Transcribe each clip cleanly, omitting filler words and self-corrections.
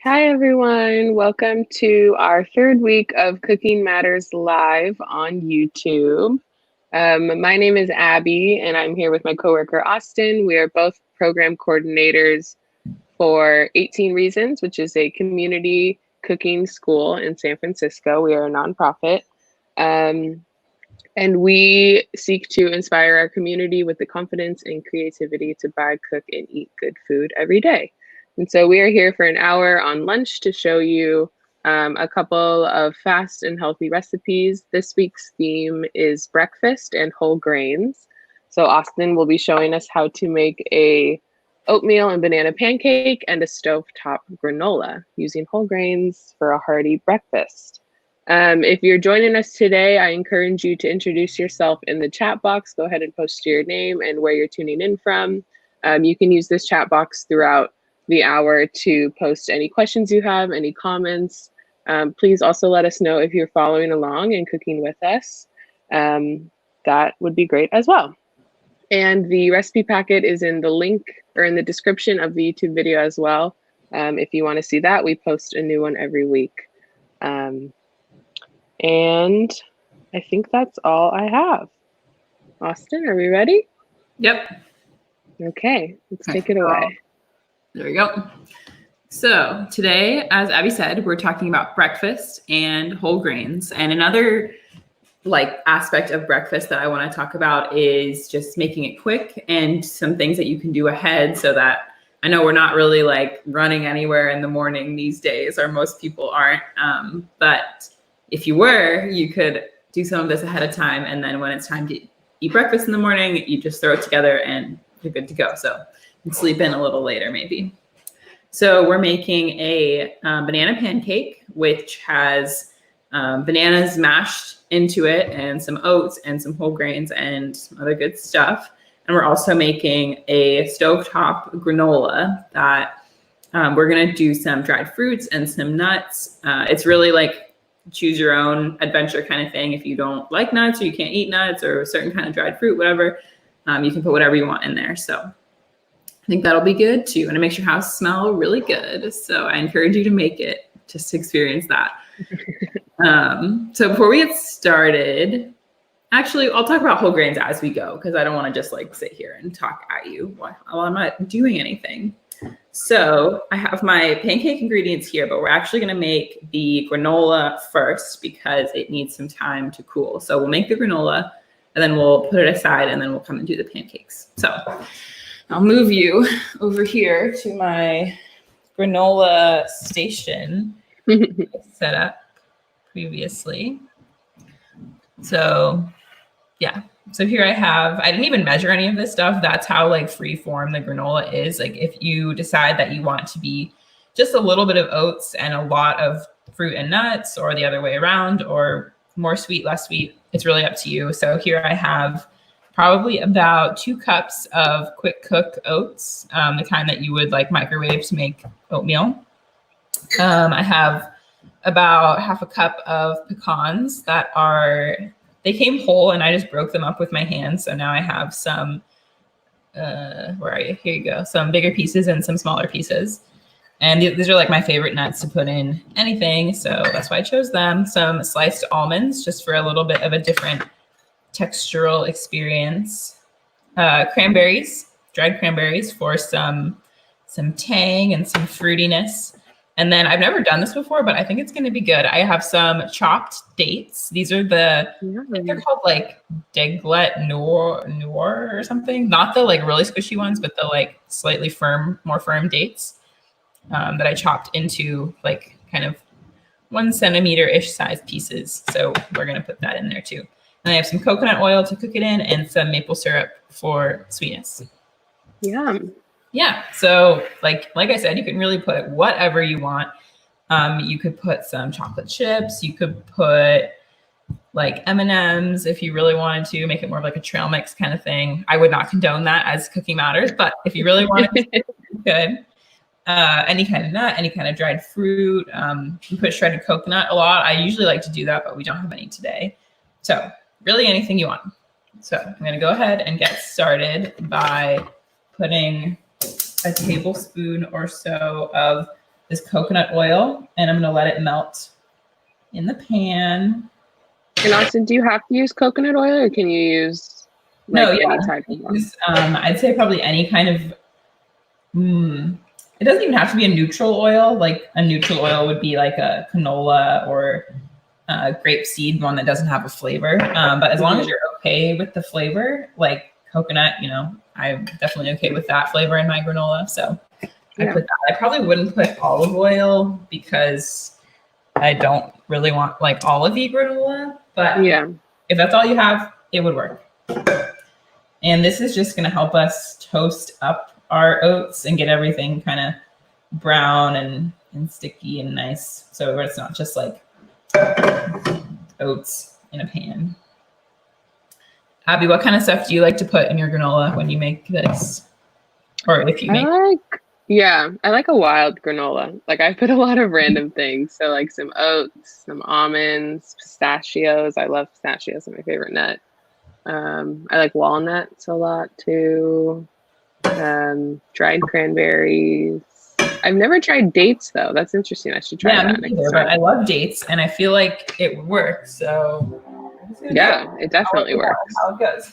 Hi, everyone. Welcome to our third week of Cooking Matters Live on YouTube. My name is Abby, and I'm here with my coworker, Austin. We are both program coordinators for 18 Reasons, which is a community cooking school in San Francisco. We are a nonprofit. And we seek to inspire our community with the confidence and creativity to buy, cook, and eat good food every day. And so we are here for an hour on lunch to show you a couple of fast and healthy recipes. This week's theme is breakfast and whole grains. So Austin will be showing us how to make a oatmeal and banana pancake and a stovetop granola using whole grains for a hearty breakfast. If you're joining us today, I encourage you to introduce yourself in the chat box. Go ahead and post your name and where you're tuning in from. You can use this chat box throughout the hour to post any questions you have, any comments. Please also let us know if you're following along and cooking with us. That would be great as well. And the recipe packet is in the link or in the description of the YouTube video as well. If you want to see that, we post a new one every week. And I think that's all I have. Austin, are we ready? Yep. Okay, let's take it away. There we go. So today, as Abby said, we're talking about breakfast and whole grains. And another aspect of breakfast that I want to talk about is just making it quick and some things that you can do ahead so that I know we're not really running anywhere in the morning these days, or most people aren't. But if you were, you could do some of this ahead of time. And then when it's time to eat breakfast in the morning, you just throw it together and you're good to go. So you can sleep in a little later maybe. So we're making a banana pancake, which has bananas mashed into it and some oats and some whole grains and some other good stuff. And we're also making a stovetop granola that we're going to do some dried fruits and some nuts. It's really choose your own adventure kind of thing. If you don't like nuts or you can't eat nuts or a certain kind of dried fruit, whatever, you can put whatever you want in there. So I think that'll be good too. And it makes your house smell really good. So I encourage you to make it just to experience that. So before we get started, actually, I'll talk about whole grains as we go, because I don't want to just sit here and talk at you while I'm not doing anything. So I have my pancake ingredients here, but we're actually going to make the granola first because it needs some time to cool. So we'll make the granola and then we'll put it aside and then we'll come and do the pancakes. So I'll move you over here to my granola station set up previously. So yeah. So here I didn't even measure any of this stuff. That's how free form the granola is. If you decide that you want to be just a little bit of oats and a lot of fruit and nuts, or the other way around, or more sweet, less sweet, it's really up to you. So here I have probably about 2 cups of quick cook oats, the kind that you would microwave to make oatmeal. I have about half a cup of pecans that they came whole and I just broke them up with my hands. So now I have some, where are you? Here you go. Some bigger pieces and some smaller pieces. And these are my favorite nuts to put in anything. So that's why I chose them. Some sliced almonds, just for a little bit of a different textural experience. Cranberries, dried cranberries for some tang and some fruitiness. And then I've never done this before, but I think it's going to be good. I have some chopped dates. These are I think they're called Deglet Noir or something. Not the really squishy ones, but the slightly more firm dates that I chopped into kind of 1 centimeter-ish size pieces. So we're going to put that in there too. And I have some coconut oil to cook it in and some maple syrup for sweetness. Yum. Yeah. So like I said, you can really put whatever you want. You could put some chocolate chips. You could put M&Ms if you really wanted to make it more of a trail mix kind of thing. I would not condone that as Cooking Matters, but if you really wanted to, you could. Any kind of nut, any kind of dried fruit. You put shredded coconut a lot. I usually like to do that, but we don't have any today. So really anything you want. So I'm going to go ahead and get started by putting a tablespoon or so of is coconut oil, and I'm going to let it melt in the pan. And Austin, do you have to use coconut oil, or can you use any type of oil? I'd say probably any kind of. It doesn't even have to be a neutral oil. Like a neutral oil would be like a canola or a grapeseed one that doesn't have a flavor. But as long as you're okay with the flavor, like coconut, I'm definitely okay with that flavor in my granola. So I put that. I probably wouldn't put olive oil because I don't really want like olivey granola. But if that's all you have, it would work. And this is just going to help us toast up our oats and get everything kind of brown and sticky and nice. So it's not just like oats in a pan. Abby, what kind of stuff do you like to put in your granola when you make this? Or if you make I like a wild granola. Like I put a lot of random things. So like some oats, some almonds, pistachios. I love pistachios. They're my favorite nut. I like walnuts a lot too. Dried cranberries. I've never tried dates though. That's interesting. I should try that next time. But I love dates and I feel like it would work. So it definitely works. How it goes.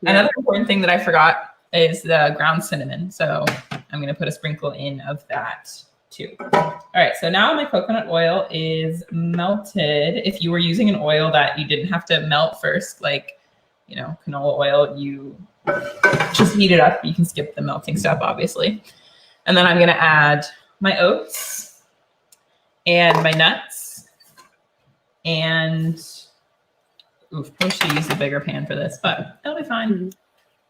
Another important thing that I forgot is the ground cinnamon. So I'm going to put a sprinkle in of that too. All right. So now my coconut oil is melted. If you were using an oil that you didn't have to melt first, like, canola oil, you just heat it up. You can skip the melting step, obviously. And then I'm going to add my oats and my nuts and probably should use a bigger pan for this, but it'll be fine.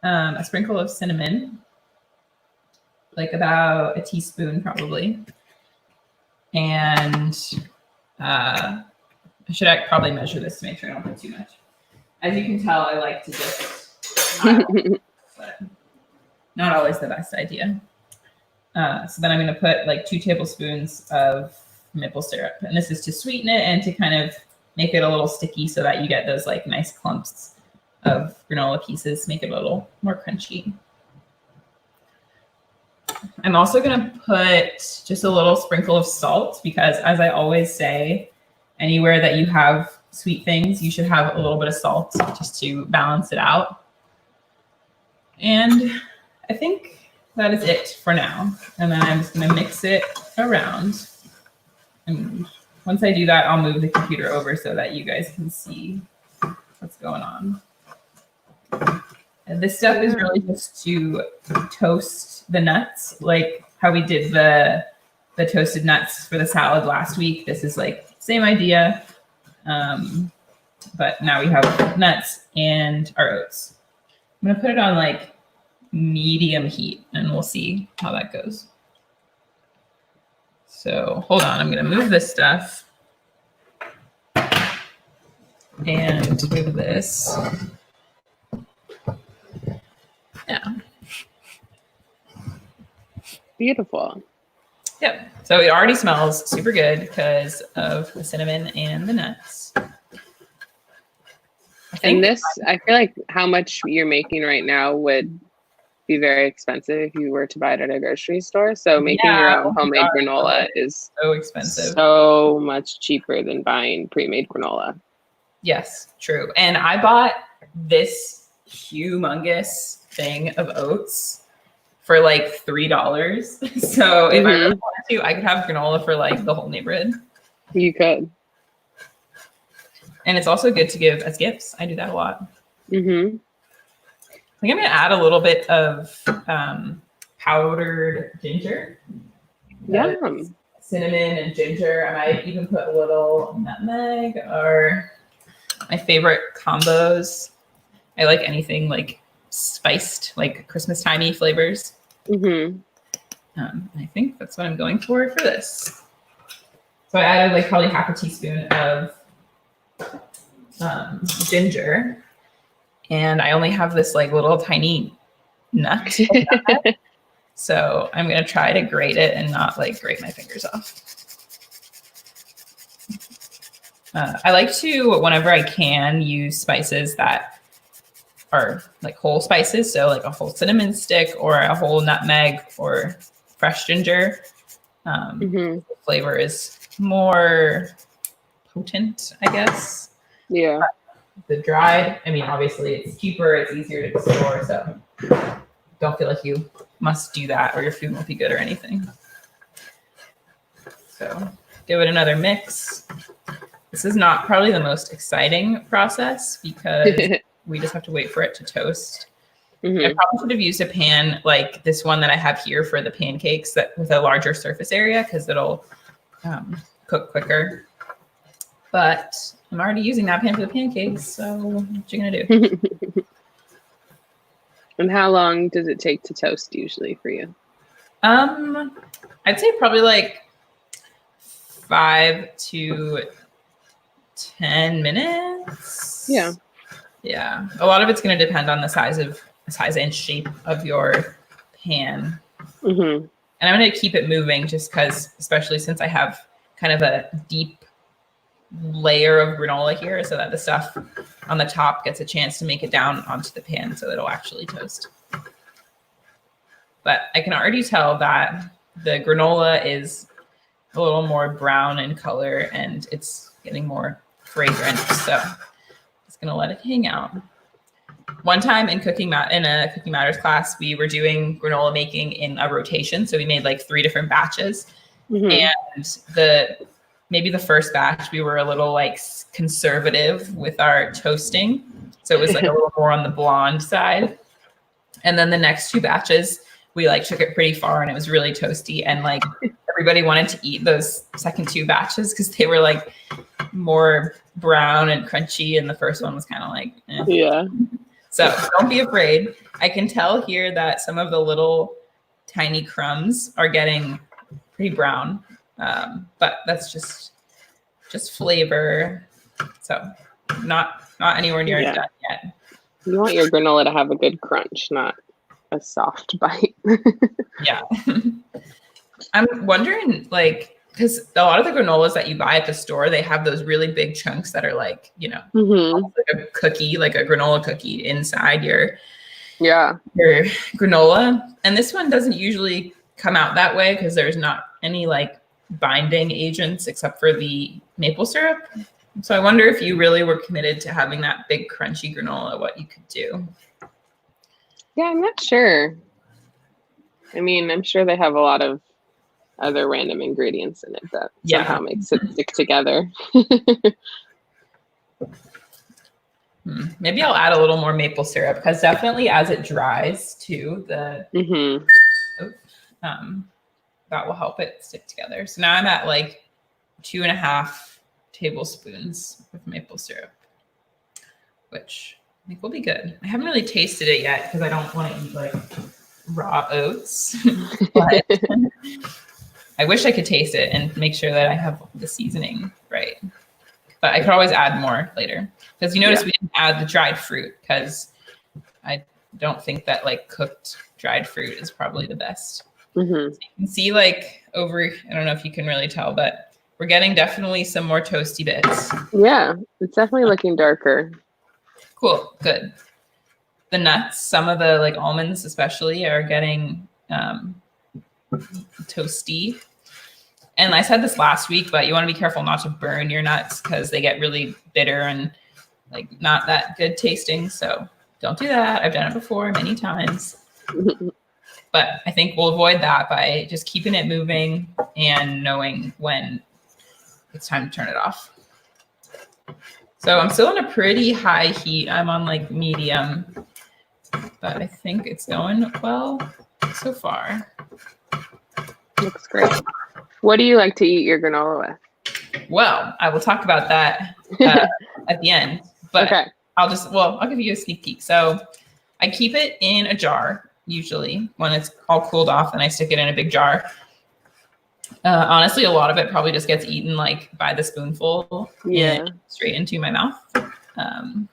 A sprinkle of cinnamon, like about a teaspoon probably. And I should probably measure this to make sure I don't put too much. As you can tell, I like to just, but not always the best idea. So then I'm going to put like 2 tablespoons of maple syrup. And this is to sweeten it and to kind of make it a little sticky so that you get those like nice clumps of granola pieces, make it a little more crunchy. I'm also going to put just a little sprinkle of salt because, as I always say, anywhere that you have sweet things, you should have a little bit of salt just to balance it out. And I think that is it for now. And then I'm just going to mix it around. And once I do that, I'll move the computer over so that you guys can see what's going on. And this stuff is really just to toast the nuts, like how we did the toasted nuts for the salad last week. This is like same idea, but now we have nuts and our oats. I'm gonna put it on like medium heat and we'll see how that goes. So hold on, I'm gonna move this stuff and move this. Yeah. Beautiful. Yep. So it already smells super good because of the cinnamon and the nuts. I feel like how much you're making right now would be very expensive if you were to buy it at a grocery store. So making your own homemade granola is so expensive, so much cheaper than buying pre-made granola. Yes, true. And I bought this humongous thing of oats for like $3. So if I really wanted to, I could have granola for like the whole neighborhood. You could. And it's also good to give as gifts. I do that a lot. Mm-hmm. I think I'm going to add a little bit of powdered ginger. Yum. Cinnamon and ginger. I might even put a little nutmeg or my favorite combos. I like anything like spiced, like Christmas timey flavors. Mm-hmm. I think that's what I'm going for this. So I added like probably half a teaspoon of ginger, and I only have this like little tiny nut. So I'm gonna try to grate it and not like grate my fingers off. I like to, whenever I can, use spices that are like whole spices. So like a whole cinnamon stick or a whole nutmeg or fresh ginger. The flavor is more potent, I guess. Yeah. But the dried, I mean, obviously it's cheaper, it's easier to store, so don't feel like you must do that or your food won't be good or anything. So give it another mix. This is not probably the most exciting process because we just have to wait for it to toast. I probably should have used a pan like this one that I have here for the pancakes that with a larger surface area because it'll cook quicker. But I'm already using that pan for the pancakes, so what you gonna do? And how long does it take to toast usually for you? I'd say probably like 5 to 10 minutes. Yeah. Yeah. A lot of it's going to depend on the size and shape of your pan. And I'm going to keep it moving just because, especially since I have kind of a deep layer of granola here so that the stuff on the top gets a chance to make it down onto the pan so that it'll actually toast. But I can already tell that the granola is a little more brown in color and it's getting more fragrant. So it's going to let it hang out. One time in a Cooking Matters class, we were doing granola making in a rotation. So we made like 3 different batches. And maybe the first batch, we were a little like conservative with our toasting. So it was like a little more on the blonde side. And then the next 2 batches, we like took it pretty far and it was really toasty. And like everybody wanted to eat those second 2 batches because they were like more brown and crunchy. And the first one was kind of like, eh. Yeah. So don't be afraid. I can tell here that some of the little tiny crumbs are getting pretty brown. But that's just flavor. So not anywhere near done yet. You want your granola to have a good crunch, not a soft bite. Yeah. I'm wondering, like, because a lot of the granolas that you buy at the store, they have those really big chunks that are like, you know, like a cookie, like a granola cookie inside your granola. And this one doesn't usually come out that way because there's not any like binding agents except for the maple syrup. So I wonder if you really were committed to having that big crunchy granola, what you could do. Yeah, I'm not sure. I mean, I'm sure they have a lot of other random ingredients in it that somehow makes it stick together. Maybe I'll add a little more maple syrup because definitely as it dries too, that will help it stick together. So now I'm at like 2.5 tablespoons of maple syrup, which I think will be good. I haven't really tasted it yet because I don't want to eat like raw oats, but I wish I could taste it and make sure that I have the seasoning right. But I could always add more later because you notice we didn't add the dried fruit because I don't think that like cooked dried fruit is probably the best. So you can see like over, I don't know if you can really tell, but we're getting definitely some more toasty bits. Yeah, it's definitely looking darker. Cool, good. The nuts, some of the like almonds especially are getting toasty. And I said this last week, but you want to be careful not to burn your nuts because they get really bitter and like not that good tasting. So don't do that. I've done it before many times. But I think we'll avoid that by just keeping it moving and knowing when it's time to turn it off. So I'm still in a pretty high heat. I'm on like medium, but I think it's going well so far. Looks great. What do you like to eat your granola with? Well, I will talk about that at the end, but I'll give you a sneak peek. So I keep it in a jar, usually when it's all cooled off, and I stick it in a big jar. Honestly, a lot of it probably just gets eaten like by the spoonful and straight into my mouth. But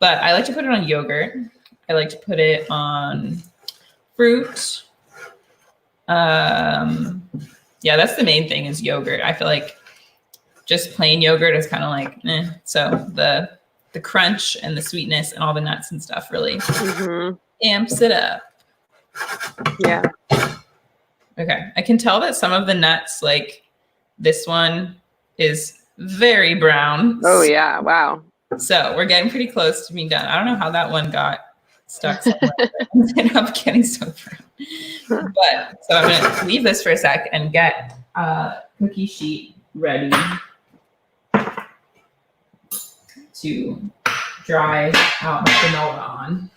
I like to put it on yogurt. I like to put it on fruit. Yeah, that's the main thing is yogurt. I feel like just plain yogurt is kind of like, eh. So the crunch and the sweetness and all the nuts and stuff really amps it up. Yeah. Okay. I can tell that some of the nuts, like this one, is very brown. Oh yeah, wow. So we're getting pretty close to being done. I don't know how that one got stuck somewhere. It ended up getting so brown. But so I'm gonna leave this for a sec and get a cookie sheet ready to dry out my granola on.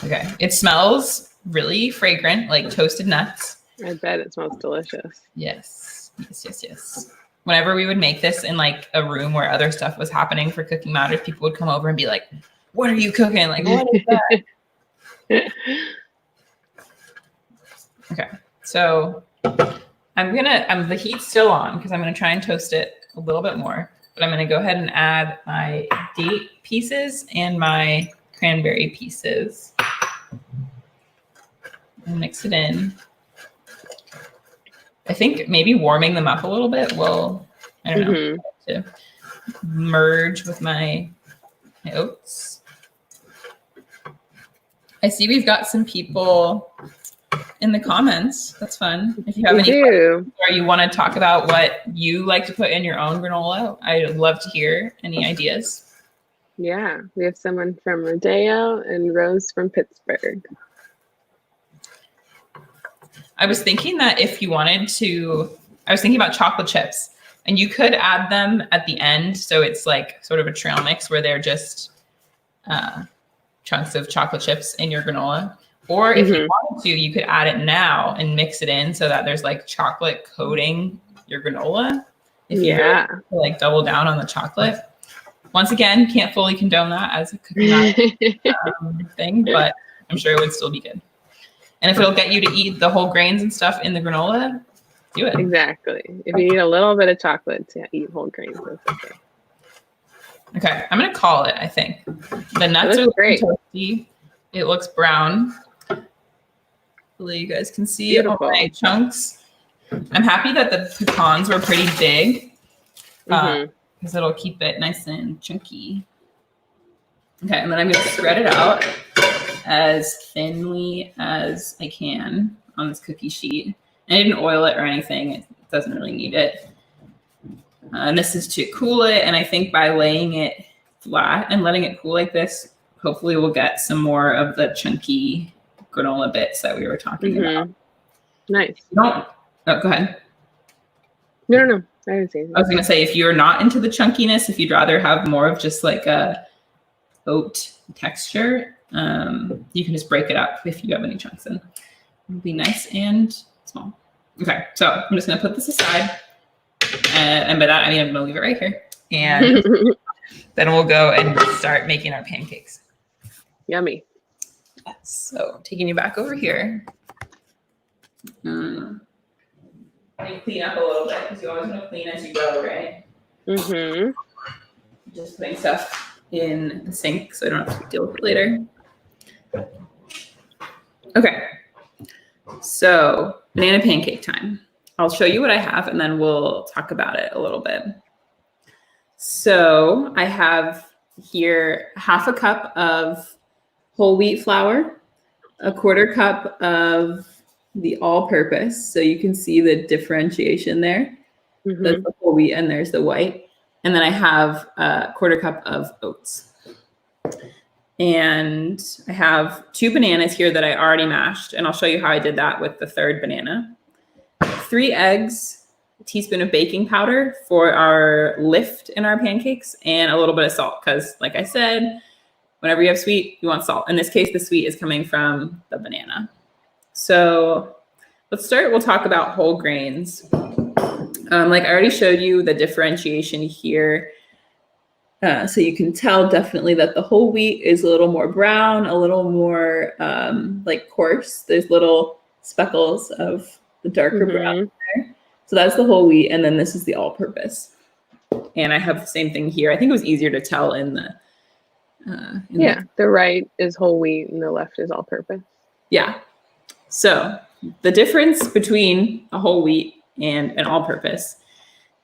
Okay, it smells really fragrant, like toasted nuts. I bet it smells delicious. Yes, yes, yes, yes. Whenever we would make this in like a room where other stuff was happening for Cooking Matters, people would come over and be like, "What are you cooking? Like, what is that?" Okay, so the heat's still on because I'm gonna try and toast it a little bit more, but I'm gonna go ahead and add my date pieces and my cranberry pieces and mix it in. I think maybe warming them up a little bit will, I don't know, to merge with my oats. I see we've got some people in the comments. That's fun. If you have any questions or you want to talk about what you like to put in your own granola, I'd love to hear any ideas. Yeah, we have someone from Rodeo and Rose from Pittsburgh. I was thinking that if you wanted to, I was thinking about chocolate chips, and you could add them at the end. So it's like sort of a trail mix where they're just chunks of chocolate chips in your granola. Or if you wanted to, you could add it now and mix it in so that there's like chocolate coating your granola. If you like double down on the chocolate. Once again, can't fully condone that as a cooking thing, but I'm sure it would still be good. And if it'll get you to eat the whole grains and stuff in the granola, do it. Exactly. If you need a little bit of chocolate to eat whole grains, that's okay. Okay, I'm gonna call it, I think. The nuts are great. Toasty. It looks brown. Hopefully you guys can see all my chunks. I'm happy that the pecans were pretty big because it'll keep it nice and chunky. Okay, and then I'm gonna spread it out as thinly as I can on this cookie sheet. I didn't oil it or anything. It doesn't really need it. And this is to cool it. And I think by laying it flat and letting it cool like this, hopefully we'll get some more of the chunky granola bits that we were talking about. Nice. Oh, go ahead. No. I didn't say anything. I was going to say, if you're not into the chunkiness, if you'd rather have more of just like a oat texture, you can just break it up if you have any chunks in. It'll be nice and small. Okay, so I'm just going to put this aside. And by that, I mean, I'm going to leave it right here. And then we'll go and start making our pancakes. Yummy. So taking you back over here. Let me clean up a little bit because you always want to clean as you go, right? Just putting stuff in the sink so I don't have to deal with it later. Okay. So banana pancake time. I'll show you what I have and then we'll talk about it a little bit. So I have here 1/2 cup of whole wheat flour, 1/4 cup of the all-purpose. So you can see the differentiation there. That's the whole wheat and there's the white. And then I have 1/4 cup of oats. And I have 2 bananas here that I already mashed. And I'll show you how I did that with the 3rd banana. 3 eggs, a teaspoon of baking powder for our lift in our pancakes, and a little bit of salt. Because like I said, whenever you have sweet, you want salt. In this case, the sweet is coming from the banana. So let's start. We'll talk about whole grains. Like I already showed you the differentiation here. So you can tell definitely that the whole wheat is a little more brown, a little more like coarse. There's little speckles of the darker brown there. So that's the whole wheat. And then this is the all-purpose. And I have the same thing here. I think it was easier to tell in the the right is whole wheat and the left is all-purpose. Yeah. So the difference between a whole wheat and an all-purpose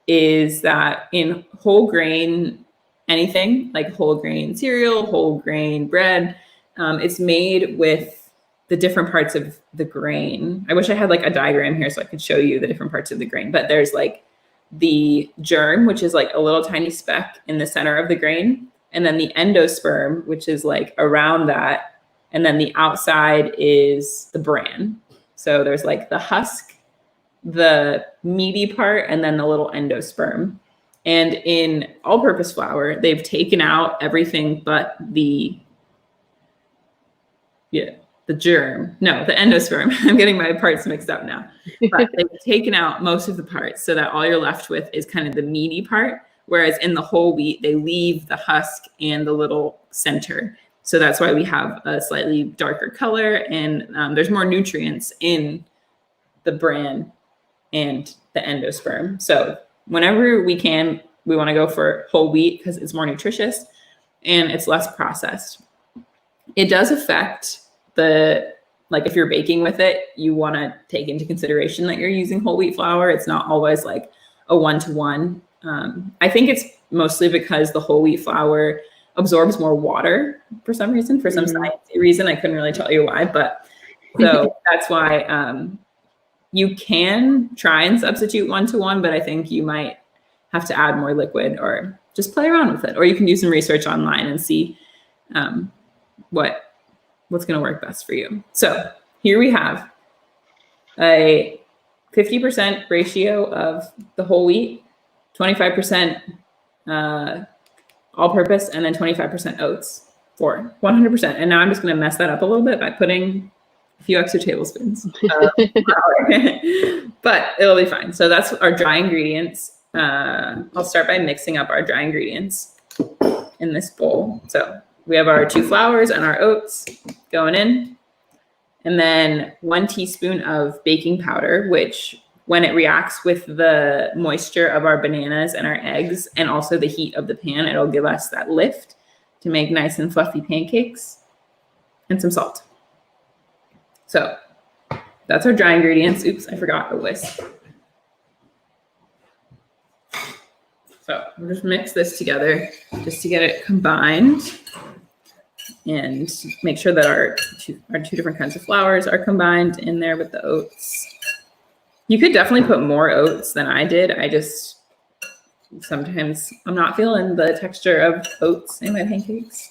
is that in whole grain anything, like whole grain cereal, whole grain bread, It's made with the different parts of the grain. I wish I had like a diagram here so I could show you the different parts of the grain, but there's like the germ, which is like a little tiny speck in the center of the grain, and then the endosperm, which is like around that, and then the outside is the bran. So there's like the husk, the meaty part, and then the little endosperm. And in all-purpose flour, they've taken out everything but the germ. No, the endosperm. I'm getting my parts mixed up now. But they've taken out most of the parts so that all you're left with is kind of the meaty part. Whereas in the whole wheat, they leave the husk and the little center. So that's why we have a slightly darker color, and there's more nutrients in the bran and the endosperm. So whenever we can, we want to go for whole wheat because it's more nutritious and it's less processed. It does affect like if you're baking with it, you want to take into consideration that you're using whole wheat flour. It's not always like a 1-to-1. I think it's mostly because the whole wheat flour absorbs more water for some reason, for some sciencey reason. I couldn't really tell you why, but so that's why you can try and substitute 1-to-1, but I think you might have to add more liquid or just play around with it. Or you can do some research online and see what's going to work best for you. So here we have a 50% ratio of the whole wheat, 25% all-purpose, and then 25% oats for 100%. And now I'm just going to mess that up a little bit by putting a few extra tablespoons of flour. But it'll be fine. So that's our dry ingredients. I'll start by mixing up our dry ingredients in this bowl. So we have our 2 flours and our oats going in, and then 1 teaspoon of baking powder, which when it reacts with the moisture of our bananas and our eggs and also the heat of the pan, it'll give us that lift to make nice and fluffy pancakes, and some salt. So that's our dry ingredients. Oops, I forgot a whisk. So we'll just mix this together just to get it combined and make sure that our two different kinds of flours are combined in there with the oats. You could definitely put more oats than I did. Sometimes I'm not feeling the texture of oats in my pancakes,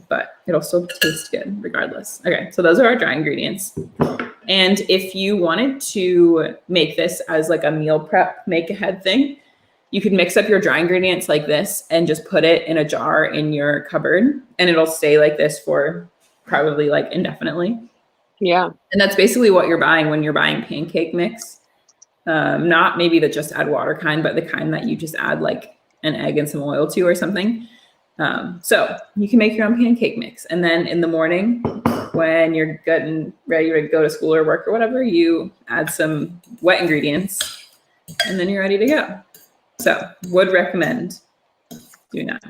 but it'll still taste good regardless. Okay, so those are our dry ingredients. And if you wanted to make this as like a meal prep, make ahead thing, you could mix up your dry ingredients like this and just put it in a jar in your cupboard, and it'll stay like this for probably like indefinitely. Yeah. And that's basically what you're buying when you're buying pancake mix. Not maybe the just add water kind, but the kind that you just add like an egg and some oil to or something. So you can make your own pancake mix. And then in the morning when you're getting ready to go to school or work or whatever, you add some wet ingredients and then you're ready to go. So would recommend doing that.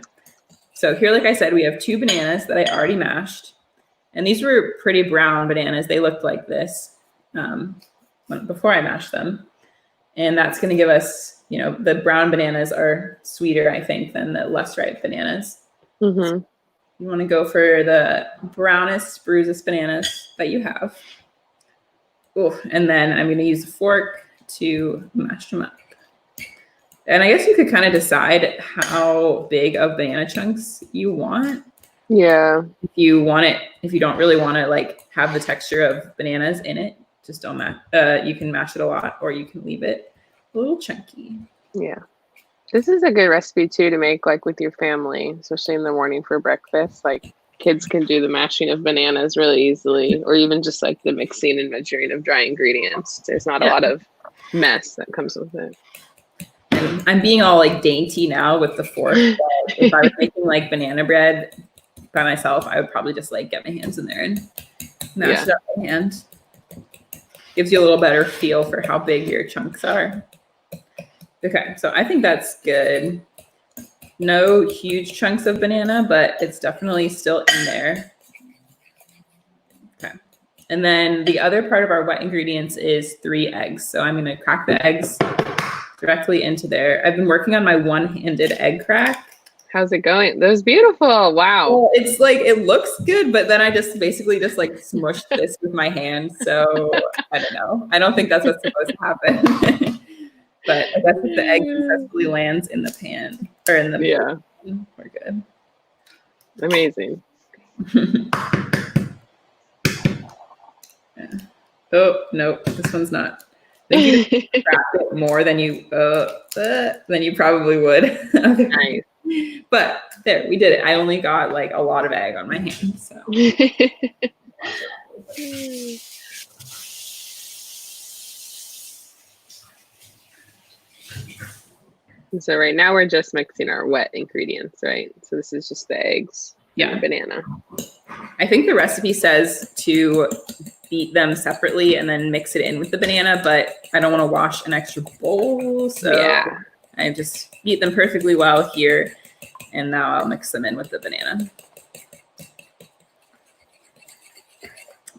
So here, like I said, we have 2 bananas that I already mashed. And these were pretty brown bananas. They looked like this before I mashed them. And that's going to give us, the brown bananas are sweeter, I think, than the less ripe bananas. So you want to go for the brownest, bruisest bananas that you have. Ooh, and then I'm going to use a fork to mash them up. And I guess you could kind of decide how big of banana chunks you want. Yeah. If you don't really want to like have the texture of bananas in it, just don't mash. You can mash it a lot, or you can leave it a little chunky. Yeah. This is a good recipe too to make like with your family, especially in the morning for breakfast. Like kids can do the mashing of bananas really easily, or even just like the mixing and measuring of dry ingredients. There's not a lot of mess that comes with it. I'm being all like dainty now with the fork. But if I was making like banana bread by myself, I would probably just like get my hands in there and mash it up by hand. Gives you a little better feel for how big your chunks are. Okay, so I think that's good. No huge chunks of banana, but it's definitely still in there. Okay. And then the other part of our wet ingredients is 3 eggs. So I'm going to crack the eggs directly into there. I've been working on my one-handed egg crack. How's it going? That was beautiful. Wow. Well, it's like, it looks good, but then I just basically just like smushed this with my hand. So I don't know. I don't think that's what's supposed to happen. But I guess if the egg successfully lands in the pan or in the pan, we're good. Amazing. Yeah. Oh, no, this one's not. I think you wrap it more than you probably would. Nice. But there, we did it. I only got like a lot of egg on my hands. So. So right now we're just mixing our wet ingredients, right? So this is just the eggs and the banana. I think the recipe says to beat them separately and then mix it in with the banana, but I don't want to wash an extra bowl. So I just beat them perfectly well here. And now I'll mix them in with the banana.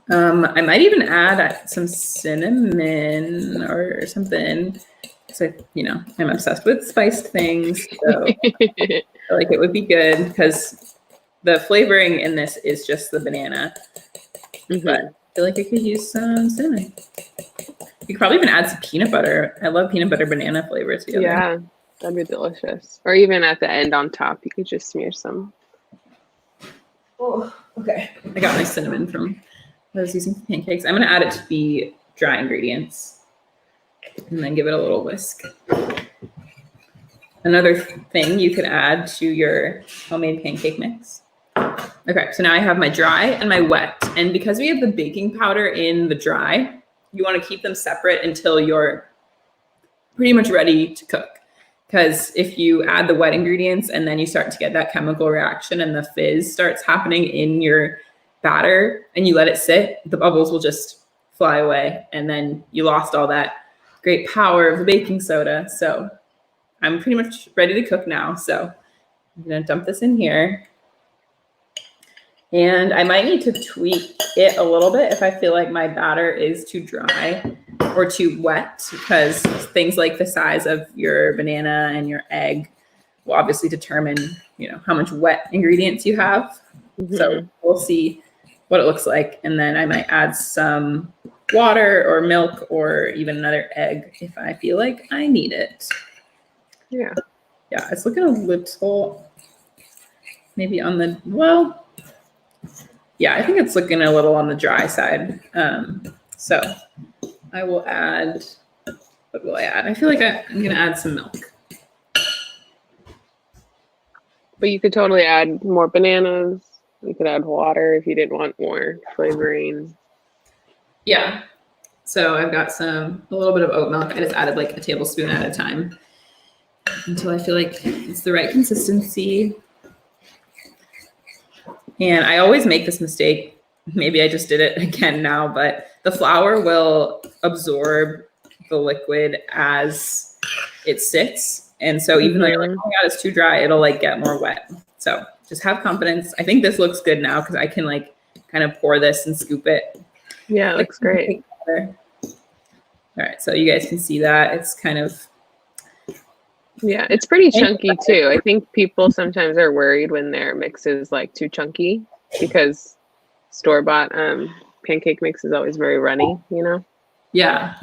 I might even add some cinnamon or something. So, you know, I'm obsessed with spiced things. So I feel like it would be good because the flavoring in this is just the banana. But I feel like I could use some cinnamon. You could probably even add some peanut butter. I love peanut butter banana flavor together. Yeah, that'd be delicious. Or even at the end on top, you could just smear some. Oh, okay. I got my cinnamon from I was using for pancakes. I'm going to add it to the dry ingredients and then give it a little whisk. Another thing you could add to your homemade pancake mix. Okay, so now I have my dry and my wet. And because we have the baking powder in the dry, you want to keep them separate until you're pretty much ready to cook. Because if you add the wet ingredients and then you start to get that chemical reaction and the fizz starts happening in your batter and you let it sit, the bubbles will just fly away. And then you lost all that great power of the baking soda. So I'm pretty much ready to cook now. So I'm going to dump this in here. And I might need to tweak it a little bit if I feel like my batter is too dry or too wet, because things like the size of your banana and your egg will obviously determine, you know, how much wet ingredients you have. So we'll see what it looks like. And then I might add some water or milk or even another egg if I feel like I need it. Yeah, it's looking a little maybe on the, well, yeah, I think it's looking a little on the dry side. So I will add, what will I add? I feel like I'm going to add some milk. But you could totally add more bananas. You could add water if you didn't want more flavoring. Yeah. So I've got a little bit of oat milk. I just added like a tablespoon at a time until I feel like it's the right consistency. And I always make this mistake. Maybe I just did it again now, but the flour will absorb the liquid as it sits. And so even though you're like, oh my God, it's too dry, it'll like get more wet. So just have confidence. I think this looks good now because I can like kind of pour this and scoop it. Yeah, it looks great. All right, so you guys can see that. It's kind of, yeah, it's pretty chunky too. I think people sometimes are worried when their mix is like too chunky because store-bought pancake mix is always very runny, you know? Yeah.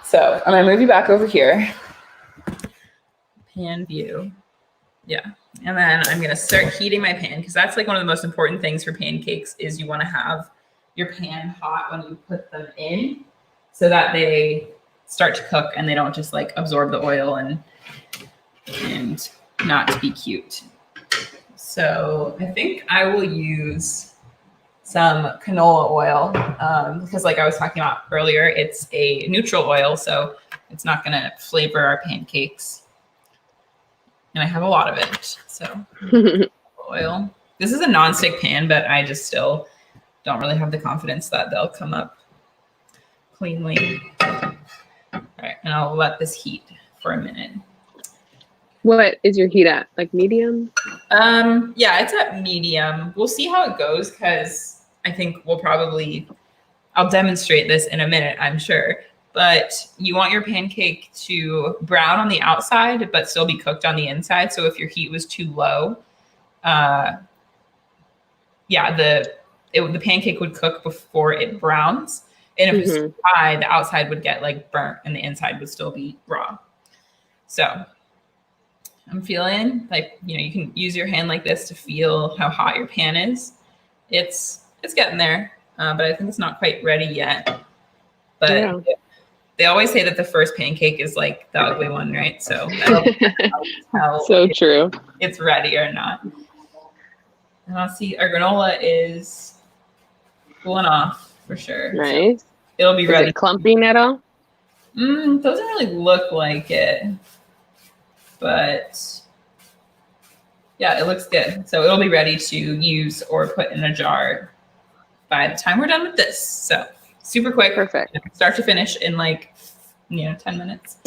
So I'm gonna move you back over here. Pan view. Yeah. And then I'm gonna start heating my pan because that's like one of the most important things for pancakes is you wanna have your pan hot when you put them in so that they start to cook and they don't just like absorb the oil and not to be cute. So I think I will use some canola oil because like I was talking about earlier, it's a neutral oil, so it's not gonna flavor our pancakes. And I have a lot of it, so oil. This is a nonstick pan, but I just still don't really have the confidence that they'll come up cleanly. All right, and I'll let this heat for a minute. What is your heat at? Like medium? Yeah, it's at medium. We'll see how it goes because I think I'll demonstrate this in a minute, I'm sure. but you want your pancake to brown on the outside, but still be cooked on the inside. So if your heat was too low, the pancake would cook before it browns. And if it's too high, the outside would get like burnt and the inside would still be raw. So I'm feeling like, you can use your hand like this to feel how hot your pan is. It's getting there, but I think it's not quite ready yet. But they always say that the first pancake is like the ugly one, right? So that'll so true. It's ready or not. And I'll see our granola is cooling off for sure. Nice. So it'll be ready. Is it clumping at all? Doesn't really look like it, but yeah, it looks good. So it'll be ready to use or put in a jar by the time we're done with this. So super quick. Perfect. Start to finish in like 10 minutes.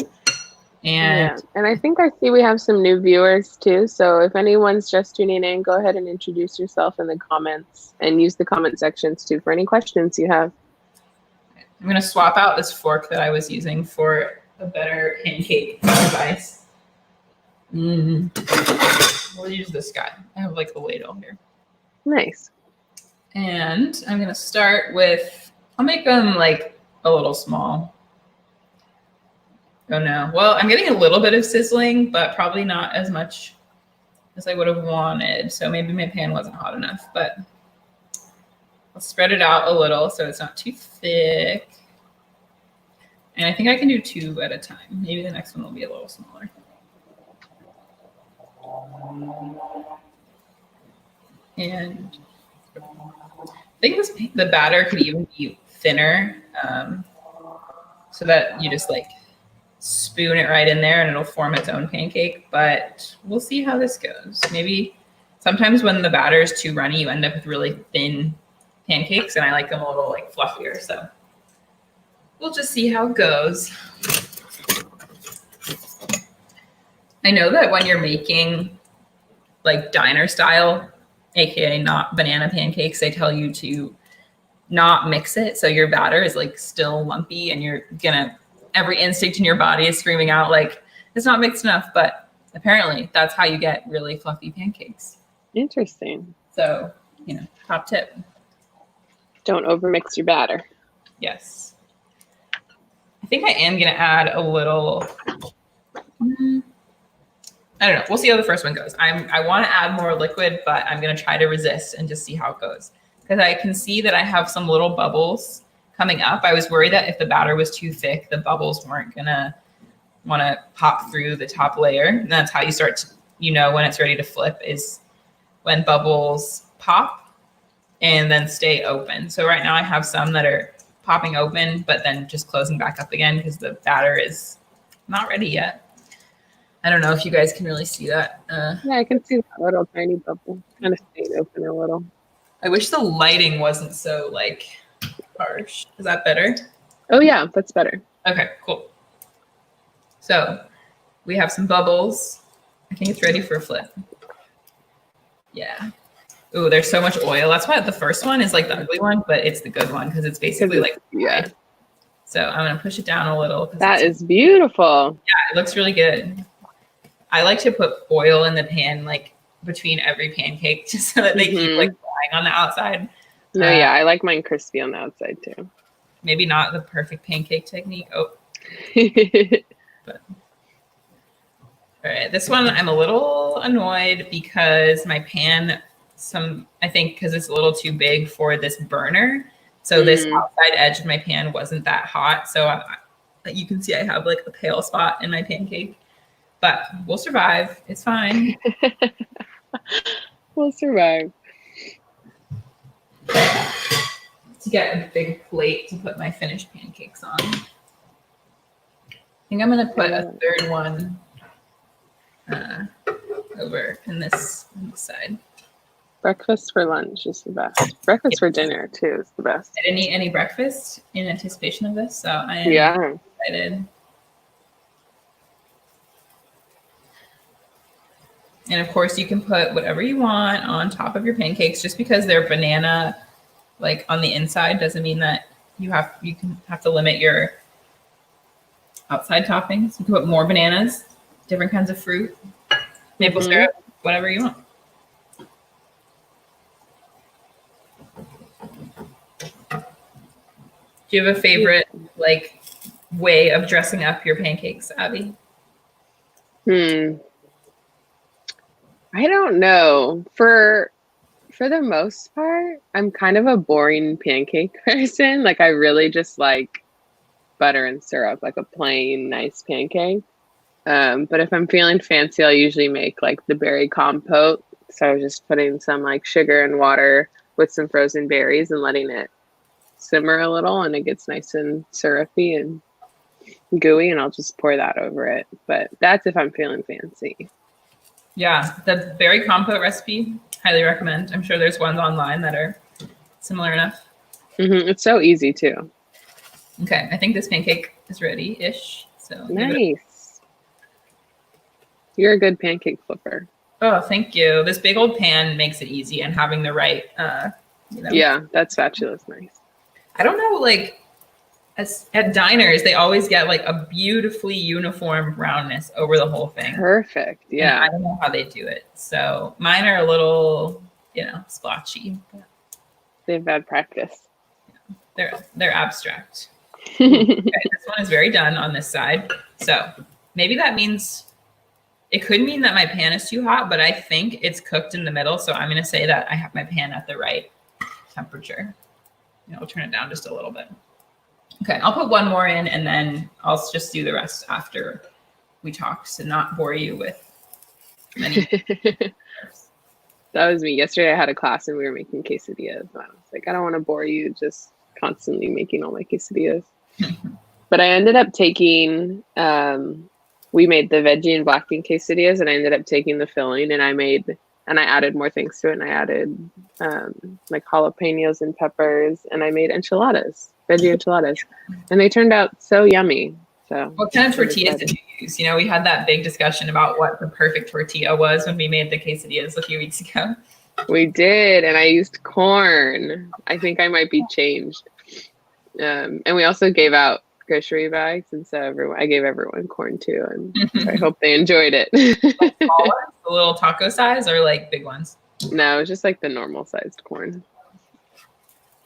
And I think I see we have some new viewers too. So if anyone's just tuning in, go ahead and introduce yourself in the comments and use the comment sections too for any questions you have. I'm going to swap out this fork that I was using for a better pancake device. We'll use this guy. I have like a ladle here. Nice. And I'm going to start with, I'll make them like a little small. Oh no. Well, I'm getting a little bit of sizzling, but probably not as much as I would have wanted. So maybe my pan wasn't hot enough, but I'll spread it out a little so it's not too thick. And I think I can do 2 at a time. Maybe the next one will be a little smaller. And I think the batter could even be thinner, so that you just like spoon it right in there and it'll form its own pancake. But we'll see how this goes. Maybe sometimes when the batter is too runny, you end up with really thin pancakes, and I like them a little like fluffier. So we'll just see how it goes. I know that when you're making like diner style, aka not banana pancakes, they tell you to not mix it. So your batter is like still lumpy and every instinct in your body is screaming out like, it's not mixed enough. But apparently that's how you get really fluffy pancakes. Interesting. So, top tip. Don't overmix your batter. Yes. I think I am going to add a little, I don't know. We'll see how the first one goes. I want to add more liquid, but I'm going to try to resist and just see how it goes. Because I can see that I have some little bubbles coming up. I was worried that if the batter was too thick, the bubbles weren't going to want to pop through the top layer. And that's how you start to, when it's ready to flip is when bubbles pop and then stay open. So right now I have some that are popping open, but then just closing back up again because the batter is not ready yet. I don't know if you guys can really see that. Yeah, I can see that little tiny bubble kind of stayed open a little. I wish the lighting wasn't so like harsh. Is that better? Oh yeah, that's better. Okay, cool. So we have some bubbles. I think it's ready for a flip. Yeah. Ooh, there's so much oil. That's why the first one is like the ugly one, but it's the good one because it's basically like yeah. So I'm gonna push it down a little. That is beautiful. Yeah, it looks really good. I like to put oil in the pan like between every pancake just so that they keep like frying on the outside. No, yeah, I like mine crispy on the outside too. Maybe not the perfect pancake technique. Oh. But. All right, this one I'm a little annoyed because my pan, I think because it's a little too big for this burner. So this outside edge of my pan wasn't that hot. So you can see I have like a pale spot in my pancake. But we'll survive. It's fine. We'll survive. To get a big plate to put my finished pancakes on. I think I'm going to put a third one over in this side. Breakfast for lunch is the best. Breakfast for dinner too is the best. I didn't eat any breakfast in anticipation of this, so I am excited. And of course, you can put whatever you want on top of your pancakes. Just because they're banana, like on the inside, doesn't mean that you have to limit your outside toppings. You can put more bananas, different kinds of fruit, maple syrup, whatever you want. Do you have a favorite like way of dressing up your pancakes, Abby? I don't know. For the most part, I'm kind of a boring pancake person. Like I really just like butter and syrup, like a plain nice pancake. But if I'm feeling fancy, I'll usually make like the berry compote. So just putting some like sugar and water with some frozen berries and letting it simmer a little, and it gets nice and syrupy and gooey, and I'll just pour that over it. But that's if I'm feeling fancy. Yeah, the berry compote recipe, highly recommend. I'm sure there's ones online that are similar enough. It's so easy too. Okay, I think this pancake is ready-ish. So nice. You're a good pancake flipper. Oh, thank you. This big old pan makes it easy, and having the right, Yeah, that spatula's nice. I don't know, like at diners, they always get like a beautifully uniform roundness over the whole thing. Perfect. Yeah. And I don't know how they do it. So mine are a little, splotchy. They've had practice. They're abstract. Okay, this one is very done on this side. So maybe that means, it could mean that my pan is too hot, but I think it's cooked in the middle. So I'm going to say that I have my pan at the right temperature. We'll turn it down just a little bit. Okay, I'll put one more in, and then I'll just do the rest after we talk to not bore you with many. That was me. Yesterday I had a class and we were making quesadillas. I was like, I don't want to bore you just constantly making all my quesadillas. But I ended up taking, we made the veggie and black bean quesadillas, and I ended up taking the filling, and I added more things to it. And I added like jalapenos and peppers, and I made enchiladas, veggie enchiladas, and they turned out so yummy. So what kind of tortillas did you use? We had that big discussion about what the perfect tortilla was when we made the quesadillas a few weeks ago. We did, and I used corn. I think I might be changed. And we also gave out grocery bags, and so I gave everyone corn too, and so I hope they enjoyed it. Like small ones, the little taco size, or like big ones? No, it's just like the normal sized corn.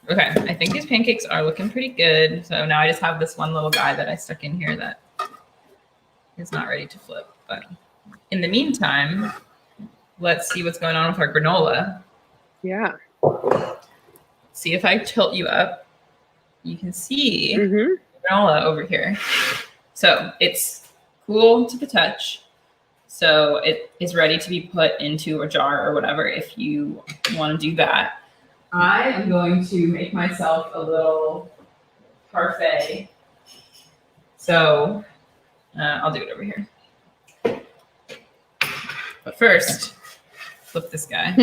Okay, I think these pancakes are looking pretty good. So now I just have this one little guy that I stuck in here that is not ready to flip. But in the meantime, let's see what's going on with our granola. Yeah. See if I tilt you up, you can see granola over here. So it's cool to the touch. So it is ready to be put into a jar or whatever if you want to do that. I am going to make myself a little parfait. So I'll do it over here. But first, flip this guy.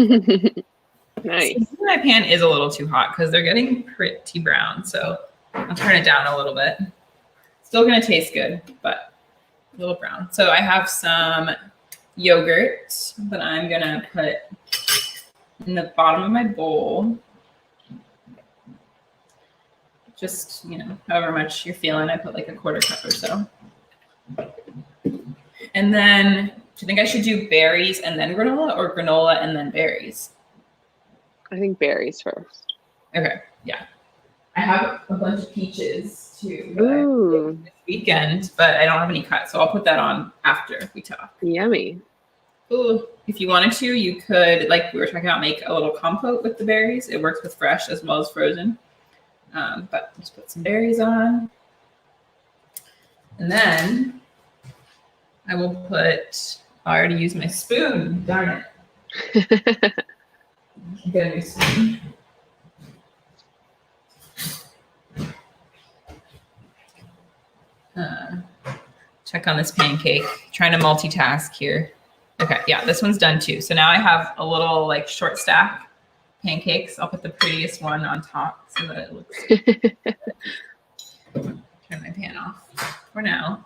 Nice. So my pan is a little too hot because they're getting pretty brown. So I'll turn it down a little bit. Still going to taste good, but a little brown. So I have some yogurt that I'm going to put in the bottom of my bowl. Just, however much you're feeling. I put like a quarter cup or so. And then, do you think I should do berries and then granola, or granola and then berries? I think berries first. Okay, yeah. I have a bunch of peaches too. Ooh. This weekend, but I don't have any cut, so I'll put that on after we talk. Yummy. Ooh, if you wanted to, you could, like we were talking about, make a little compote with the berries. It works with fresh as well as frozen. But just put some berries on. And then I will put, I already used my spoon, darn it. Get a new spoon. Check on this pancake. Trying to multitask here. Okay, yeah, this one's done too. So now I have a little like short stack pancakes. I'll put the prettiest one on top so that it looks good. Turn my pan off for now.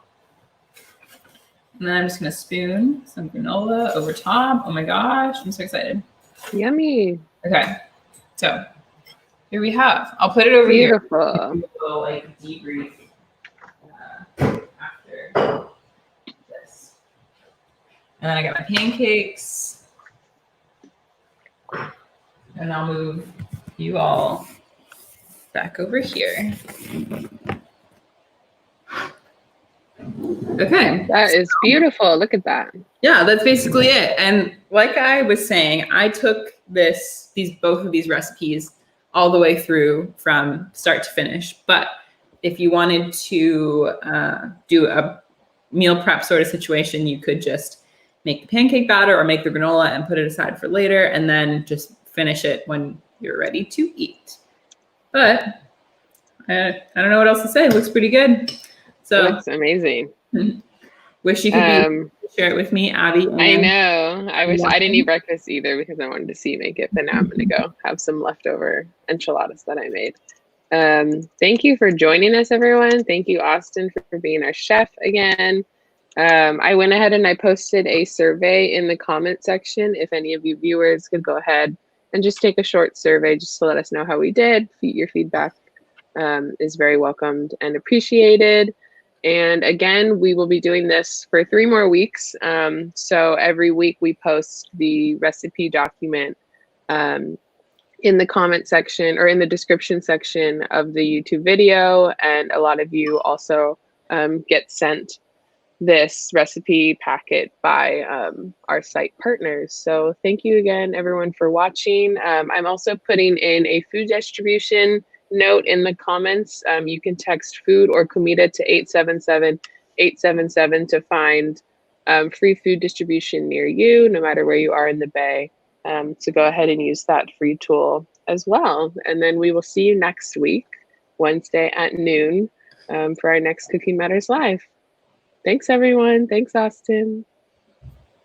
And then I'm just gonna spoon some granola over top. Oh my gosh, I'm so excited. Yummy. Okay, so here we have. I'll put it over Beautiful. here. A little like debrief after And then I got my pancakes. And I'll move you all back over here. Okay. That is beautiful. Look at that. Yeah, that's basically it. And like I was saying, I took both of these recipes all the way through from start to finish. But if you wanted to do a meal prep sort of situation, you could just make the pancake batter or make the granola and put it aside for later, and then just finish it when you're ready to eat. But I don't know what else to say. It looks pretty good. So It looks amazing. Wish you could share it with me, Abby. I know. I wish I didn't eat breakfast either because I wanted to see you make it, but now I'm going to go have some leftover enchiladas that I made. Thank you for joining us, everyone. Thank you, Austin, for being our chef again. I went ahead and I posted a survey in the comment section. If any of you viewers could go ahead and just take a short survey just to let us know how we did. Your feedback is very welcomed and appreciated. And again, we will be doing this for 3 more weeks. So every week we post the recipe document in the comment section or in the description section of the YouTube video. And a lot of you also get sent this recipe packet by our site partners. So thank you again, everyone, for watching. I'm also putting in a food distribution note in the comments. You can text food or comida to 877-877 to find free food distribution near you, no matter where you are in the Bay. So go ahead and use that free tool as well. And then we will see you next week, Wednesday at noon, for our next Cooking Matters Live. Thanks, everyone. Thanks, Austin.